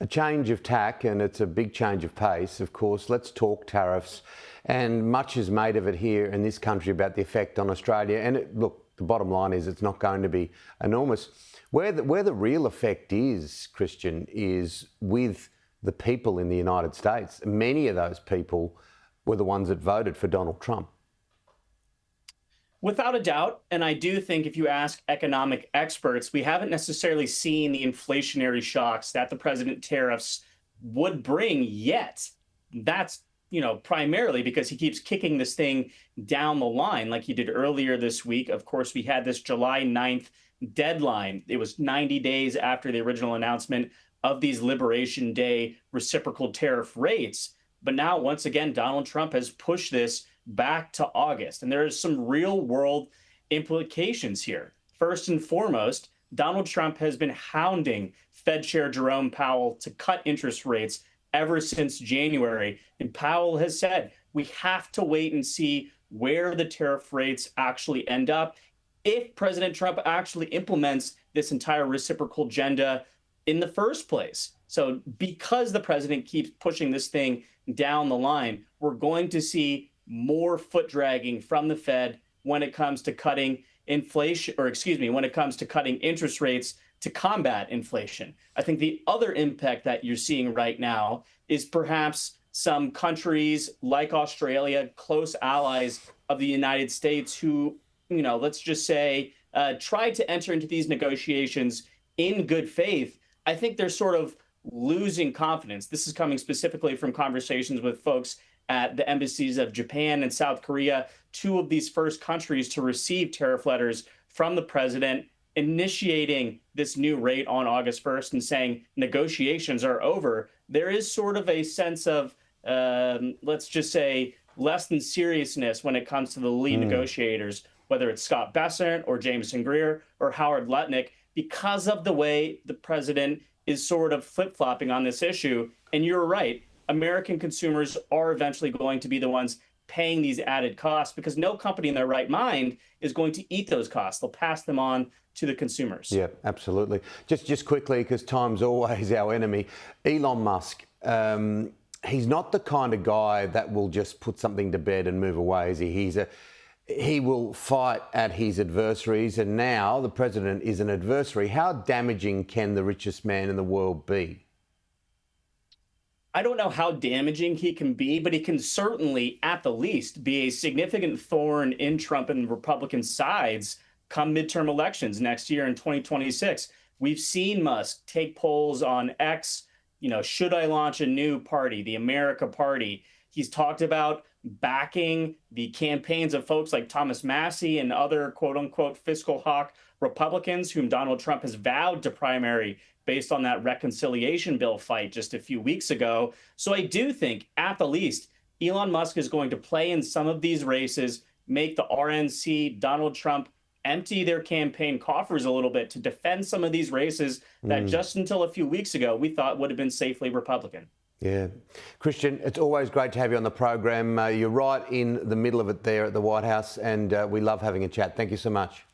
A change of tack, and it's a big change of pace, of course. Let's talk tariffs. And much is made of it here in this country about the effect on Australia. And look, the bottom line is it's not going to be enormous. Where the real effect is, Christian, is with the people in the United States. Many of those people were the ones that voted for Donald Trump. Without a doubt, and I do think if you ask economic experts, we haven't necessarily seen the inflationary shocks that the president tariffs would bring yet. That's, primarily because he keeps kicking this thing down the line like he did earlier this week. Of course, we had this July 9th deadline. It was 90 days after the original announcement of these Liberation Day reciprocal tariff rates. But now, once again, Donald Trump has pushed this back to August. And there are some real world implications here. First and foremost, Donald Trump has been hounding Fed Chair Jerome Powell to cut interest rates ever since January. And Powell has said, we have to wait and see where the tariff rates actually end up if President Trump actually implements this entire reciprocal agenda in the first place. So because the president keeps pushing this thing down the line, we're going to see more foot dragging from the Fed when it comes to cutting inflation, when it comes to cutting interest rates to combat inflation. I think the other impact that you're seeing right now is perhaps some countries like Australia, close allies of the United States, who, let's just say, tried to enter into these negotiations in good faith. I think they're sort of losing confidence. This is coming specifically from conversations with folks at the embassies of Japan and South Korea, two of these first countries to receive tariff letters from the president, initiating this new rate on August 1st and saying negotiations are over. There is sort of a sense of, let's just say, less than seriousness when it comes to the lead negotiators, whether it's Scott Bessent or Jameson Greer or Howard Lutnick, because of the way the president is sort of flip-flopping on this issue. And you're right, American consumers are eventually going to be the ones paying these added costs because no company in their right mind is going to eat those costs. They'll pass them on to the consumers. Yeah, absolutely. Just quickly, because time's always our enemy, Elon Musk, he's not the kind of guy that will just put something to bed and move away, is he? He will fight at his adversaries, and now the president is an adversary. How damaging can the richest man in the world be? I don't know how damaging he can be, but he can certainly, at the least, be a significant thorn in Trump and Republican sides come midterm elections next year in 2026. We've seen Musk take polls on X, should I launch a new party, the America Party? He's talked about backing the campaigns of folks like Thomas Massie and other quote-unquote fiscal hawk Republicans whom Donald Trump has vowed to primary based on that reconciliation bill fight just a few weeks ago. So I do think, at the least, Elon Musk is going to play in some of these races, make the RNC, Donald Trump, empty their campaign coffers a little bit to defend some of these races that just until a few weeks ago we thought would have been safely Republican. Yeah. Christian, it's always great to have you on the program. You're right in the middle of it there at the White House, and we love having a chat. Thank you so much.